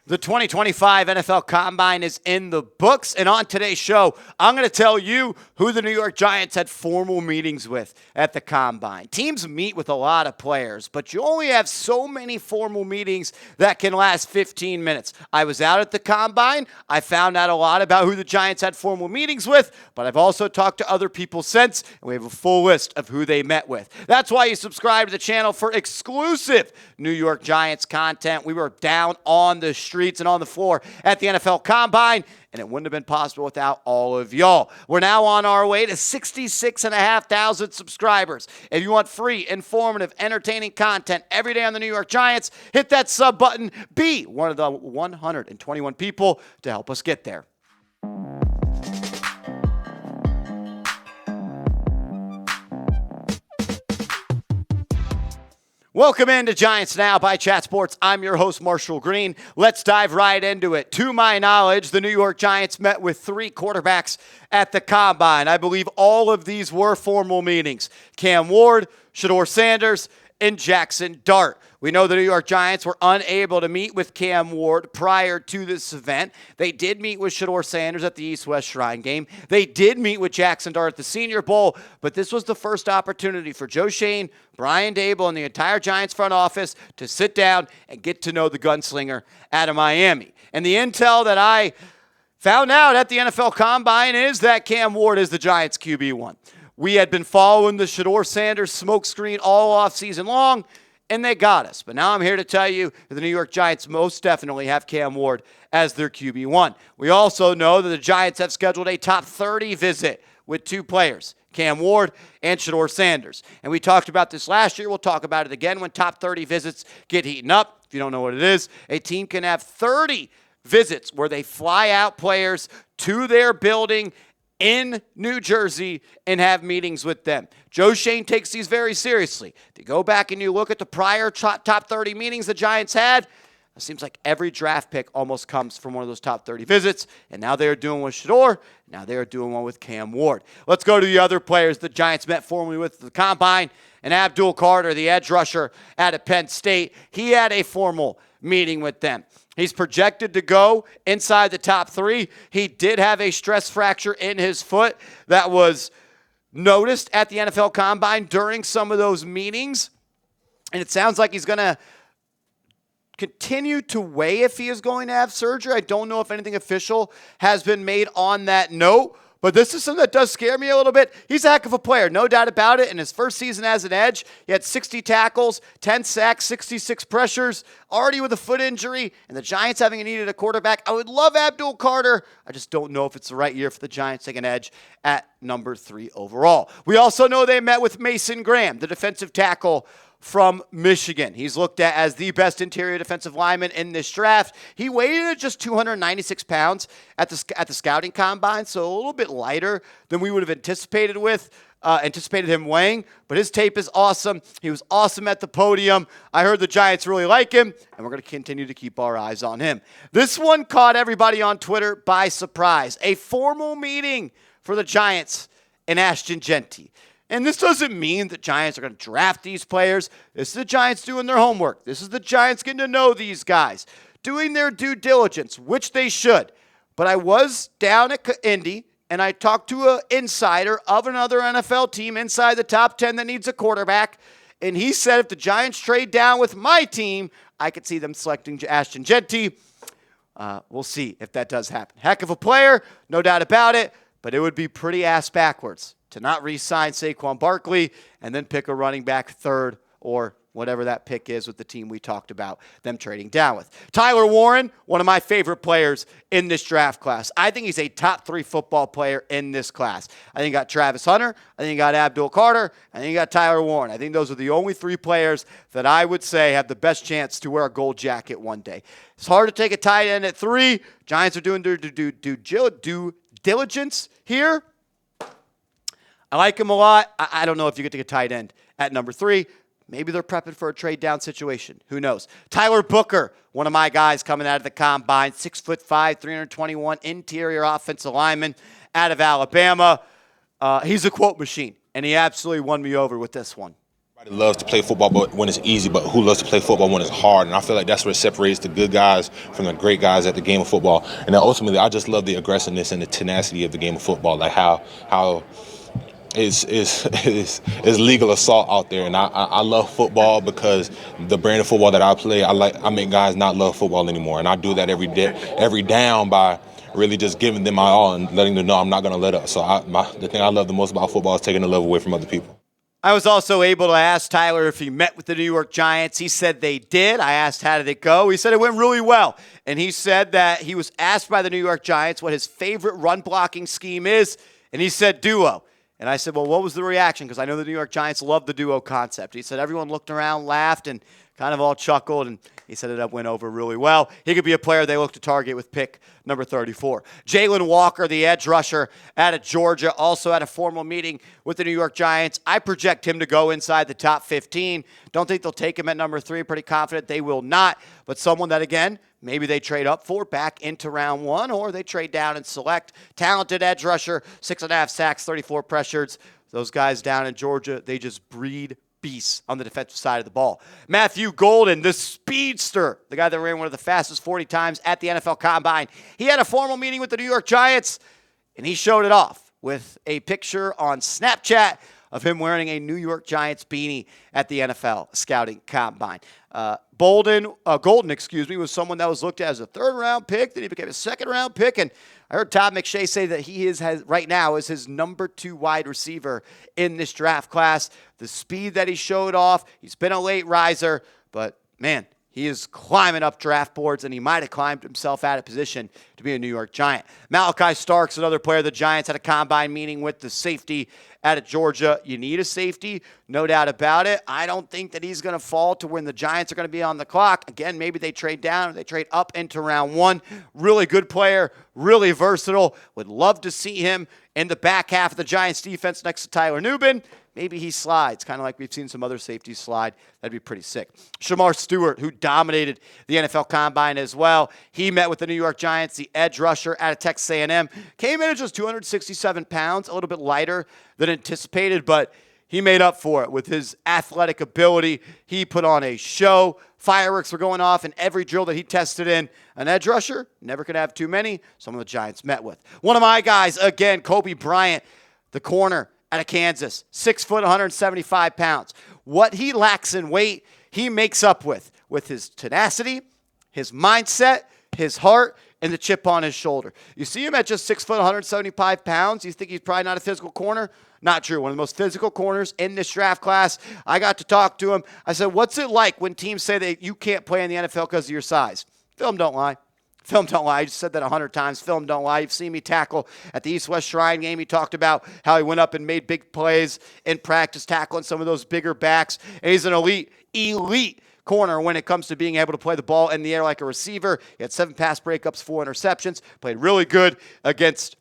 The 2025 NFL Combine is in the books, and on today's show, I'm going to tell you who the New York Giants had formal meetings with at the Combine. Teams meet with a lot of players, but you only have so many formal meetings that can last 15 minutes. I was out at the Combine. I found out a lot about who the Giants had formal meetings with, but I've also talked to other people since, and we have a full list of who they met with. That's why you subscribe to the channel for exclusive New York Giants content. We were down on the streets and on the floor at the NFL Combine, and it wouldn't have been possible without all of y'all. We're now on our way to 66,500 subscribers. If you want free, informative, entertaining content every day on the New York Giants, hit that sub button. Be one of the 121 people to help us get there. Welcome into Giants Now by Chat Sports. I'm your host, Marshall Green. Let's dive right into it. To my knowledge, the New York Giants met with 3 quarterbacks at the Combine. I believe all of these were formal meetings. Cam Ward, Shedeur Sanders, and Jaxson Dart. We know the New York Giants were unable to meet with Cam Ward prior to this event. They did meet with Shedeur Sanders at the East-West Shrine game. They did meet with Jaxson Dart at the Senior Bowl, but this was the first opportunity for Joe Schoen, Brian Daboll, and the entire Giants front office to sit down and get to know the gunslinger out of Miami. And the intel that I found out at the NFL Combine is that Cam Ward is the Giants QB1. We had been following the Shedeur Sanders smokescreen all offseason long, and they got us. But now I'm here to tell you that the New York Giants most definitely have Cam Ward as their QB1. We also know that the Giants have scheduled a top 30 visit with 2 players, Cam Ward and Shedeur Sanders. And we talked about this last year. We'll talk about it again when top 30 visits get heated up. If you don't know what it is, a team can have 30 visits where they fly out players to their building in New Jersey and have meetings with them. Joe Schoen takes these very seriously. If you go back and you look at the prior top 30 meetings the Giants had, it seems like every draft pick almost comes from one of those top 30 visits, and now they're doing one with Shedeur, now they're doing one with Cam Ward. Let's go to the other players the Giants met formally with the Combine, and Abdul Carter, the edge rusher out of Penn State. He had a formal meeting with them. He's projected to go inside the top 3. He did have a stress fracture in his foot that was noticed at the NFL Combine during some of those meetings. And it sounds like he's going to continue to weigh if he is going to have surgery. I don't know if anything official has been made on that note. But this is something that does scare me a little bit. He's a heck of a player, no doubt about it. In his first season as an edge, he had 60 tackles, 10 sacks, 66 pressures, already with a foot injury, and the Giants having needed a quarterback. I would love Abdul Carter. I just don't know if it's the right year for the Giants to take an edge at number 3 overall. We also know they met with Mason Graham, the defensive tackle from Michigan. He's looked at as the best interior defensive lineman in this draft. He weighed in at just 296 pounds at the scouting combine, so a little bit lighter than we would have anticipated him weighing, but his tape is awesome. He was awesome at the podium. I heard the Giants really like him, and we're going to continue to keep our eyes on him. This one caught everybody on Twitter by surprise. A formal meeting for the Giants and Ashton Jeanty. And this doesn't mean the Giants are going to draft these players. This is the Giants doing their homework. This is the Giants getting to know these guys, doing their due diligence, which they should. But I was down at Indy, and I talked to an insider of another NFL team inside the top 10 that needs a quarterback, and he said if the Giants trade down with my team, I could see them selecting Ashton Jeanty. We'll see if that does happen. Heck of a player, no doubt about it, but it would be pretty ass backwards to not re-sign Saquon Barkley and then pick a running back 3rd or whatever that pick is with the team we talked about them trading down with. Tyler Warren, one of my favorite players in this draft class. I think he's a top 3 football player in this class. I think you got Travis Hunter. I think you got Abdul Carter. I think you got Tyler Warren. I think those are the only 3 players that I would say have the best chance to wear a gold jacket one day. It's hard to take a tight end at 3. Giants are doing their due diligence here. I like him a lot. I don't know if you get to get tight end at number 3. Maybe they're prepping for a trade down situation. Who knows? Tyler Booker, one of my guys coming out of the Combine, 6'5", 321 interior offensive lineman out of Alabama. He's a quote machine, and he absolutely won me over with this one. Loves to play football but when it's easy, but who loves to play football when it's hard? And I feel like that's what separates the good guys from the great guys at the game of football. And then ultimately, I just love the aggressiveness and the tenacity of the game of football, like how is legal assault out there. And I love football because the brand of football that I play, I make guys not love football anymore, and I do that every day, every down by really just giving them my all and letting them know I'm not going to let up. So the thing I love the most about football is taking the love away from other people. I was also able to ask Tyler if he met with the New York Giants. He said they did. I asked how did it go. He said it went really well. And he said that he was asked by the New York Giants what his favorite run blocking scheme is, and he said duo. And I said, well, what was the reaction? Because I know the New York Giants love the duo concept. He said everyone looked around, laughed, and kind of all chuckled, and he said it went over really well. He could be a player they look to target with pick number 34. Jalen Walker, the edge rusher out of Georgia, also had a formal meeting with the New York Giants. I project him to go inside the top 15. Don't think they'll take him at number 3. Pretty confident they will not. But someone that, again, maybe they trade up for back into round 1, or they trade down and select. Talented edge rusher, 6.5 sacks, 34 pressures. Those guys down in Georgia, they just breed beasts on the defensive side of the ball. Matthew Golden, the speedster, the guy that ran one of the fastest 40 times at the NFL Combine. He had a formal meeting with the New York Giants, and he showed it off with a picture on Snapchat of him wearing a New York Giants beanie at the NFL Scouting Combine. Golden, was someone that was looked at as a third-round pick. Then he became a second-round pick, and I heard Todd McShay say that he has right now is his number 2 wide receiver in this draft class. The speed that he showed off, he's been a late riser, but man, he is climbing up draft boards, and he might have climbed himself out of position to be a New York Giant. Malachi Starks, another player the Giants had a combine meeting with, the safety out of Georgia. You need a safety, no doubt about it. I don't think that he's going to fall to when the Giants are going to be on the clock. Again, maybe they trade down or they trade up into round 1. Really good player, really versatile. Would love to see him in the back half of the Giants defense next to Tyler Nubin. Maybe he slides, kind of like we've seen some other safeties slide. That'd be pretty sick. Shamar Stewart, who dominated the NFL Combine as well. He met with the New York Giants, the edge rusher out of Texas A&M. Came in at just 267 pounds, a little bit lighter than anticipated, but he made up for it with his athletic ability. He put on a show. Fireworks were going off in every drill that he tested in. An edge rusher, never could have too many. Some of the Giants met with. One of my guys, again, Kobe Bryant, the corner out of Kansas, 6 foot, 175 pounds. What he lacks in weight, he makes up with his tenacity, his mindset, his heart, and the chip on his shoulder. You see him at just 6 foot, 175 pounds. You think he's probably not a physical corner? Not true. One of the most physical corners in this draft class. I got to talk to him. I said, what's it like when teams say that you can't play in the NFL because of your size? Film don't lie. Film don't lie. I just said that 100 times. Film don't lie. You've seen me tackle at the East-West Shrine game. He talked about how he went up and made big plays in practice, tackling some of those bigger backs. And he's an elite corner when it comes to being able to play the ball in the air like a receiver. He had 7 pass breakups, 4 interceptions. Played really good against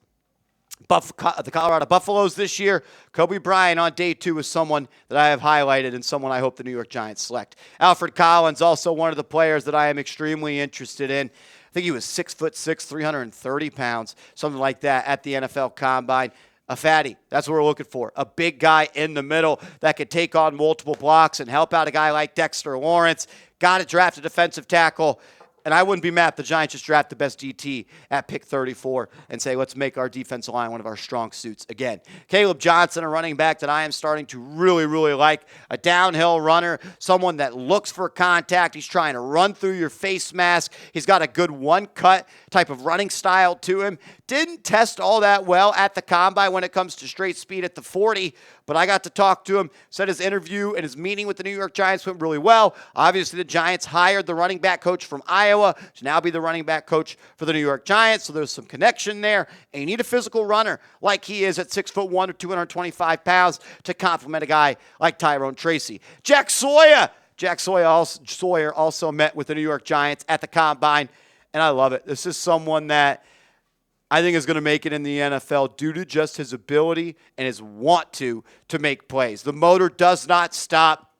the Colorado Buffaloes this year. Kobe Bryant on day 2 is someone that I have highlighted and someone I hope the New York Giants select. Alfred Collins, also one of the players that I am extremely interested in. I think he was 6'6", 330 pounds, something like that at the NFL Combine. A fatty, that's what we're looking for. A big guy in the middle that could take on multiple blocks and help out a guy like Dexter Lawrence. Got to draft a defensive tackle. And I wouldn't be mad if the Giants just draft the best DT at pick 34 and say, let's make our defensive line one of our strong suits again. Caleb Johnson, a running back that I am starting to really, really like. A downhill runner, someone that looks for contact. He's trying to run through your face mask. He's got a good one-cut type of running style to him. Didn't test all that well at the Combine when it comes to straight speed at the 40, but I got to talk to him, said his interview and his meeting with the New York Giants went really well. Obviously, the Giants hired the running back coach from Iowa to now be the running back coach for the New York Giants, so there's some connection there. And you need a physical runner like he is at 6'1" or 225 pounds to complement a guy like Tyrone Tracy. Jack Sawyer also met with the New York Giants at the Combine, and I love it. This is someone that I think is going to make it in the NFL due to just his ability and his want to make plays. The motor does not stop.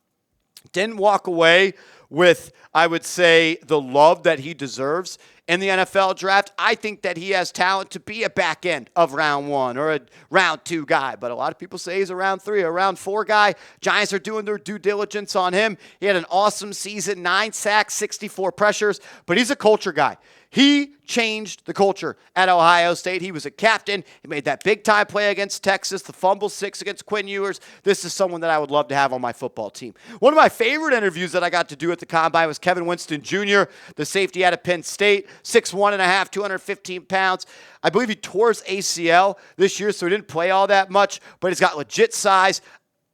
Didn't walk away with, I would say, the love that he deserves in the NFL draft. I think that he has talent to be a back end of round 1 or a round 2 guy, but a lot of people say he's a round 3 or a round 4 guy. Giants are doing their due diligence on him. He had an awesome season, 9 sacks, 64 pressures, but he's a culture guy. He changed the culture at Ohio State. He was a captain. He made that big-time play against Texas, the fumble 6 against Quinn Ewers. This is someone that I would love to have on my football team. One of my favorite interviews that I got to do at the Combine was Kevin Winston Jr., the safety out of Penn State, 6'1.5", 215 pounds. I believe he tore his ACL this year, so he didn't play all that much, but he's got legit size.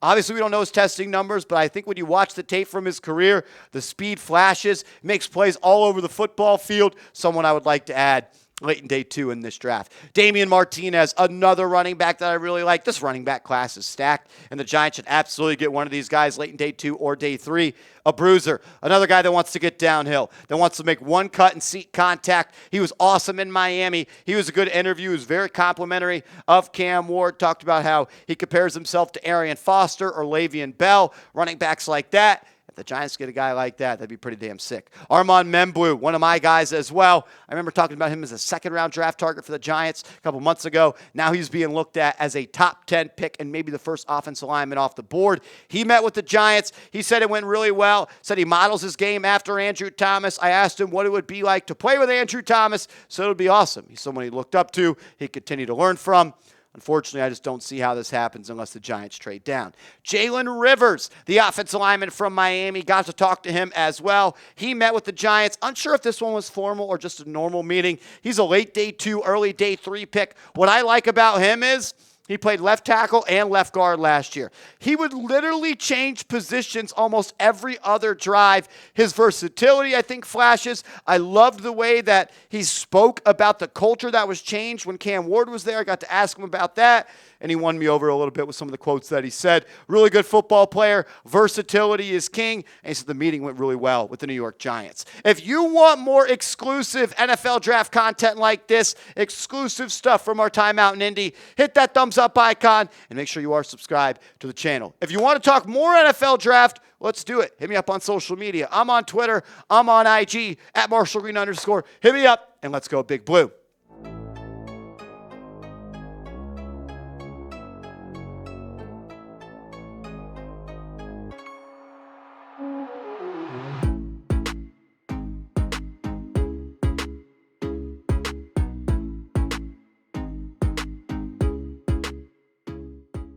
Obviously, we don't know his testing numbers, but I think when you watch the tape from his career, the speed flashes, makes plays all over the football field. Someone I would like to add late in day 2 in this draft. Damian Martinez, another running back that I really like. This running back class is stacked, and the Giants should absolutely get one of these guys late in day 2 or day 3. A bruiser, another guy that wants to get downhill, that wants to make one cut and seek contact. He was awesome in Miami. He was a good interview. He was very complimentary of Cam Ward. Talked about how he compares himself to Arian Foster or Le'Veon Bell, running backs like that. If the Giants get a guy like that, that'd be pretty damn sick. Armand Memblu, one of my guys as well. I remember talking about him as a second-round draft target for the Giants a couple months ago. Now he's being looked at as a top 10 pick and maybe the first offensive lineman off the board. He met with the Giants. He said it went really well. Said he models his game after Andrew Thomas. I asked him what it would be like to play with Andrew Thomas. So it would be awesome. He's someone he looked up to. He'd continue to learn from. Unfortunately, I just don't see how this happens unless the Giants trade down. Jalen Rivers, the offensive lineman from Miami, got to talk to him as well. He met with the Giants. Unsure if this one was formal or just a normal meeting. He's a late day 2, early day 3 pick. What I like about him is he played left tackle and left guard last year. He would literally change positions almost every other drive. His versatility, I think, flashes. I loved the way that he spoke about the culture that was changed when Cam Ward was there. I got to ask him about that, and he won me over a little bit with some of the quotes that he said. Really good football player. Versatility is king. And he said the meeting went really well with the New York Giants. If you want more exclusive NFL draft content like this, exclusive stuff from our time out in Indy, hit that thumbs up icon and make sure you are subscribed to the channel. If you want to talk more NFL draft, let's do it. Hit me up on social media. I'm on Twitter. I'm on IG @MarshallGreen_. Hit me up and let's go Big Blue.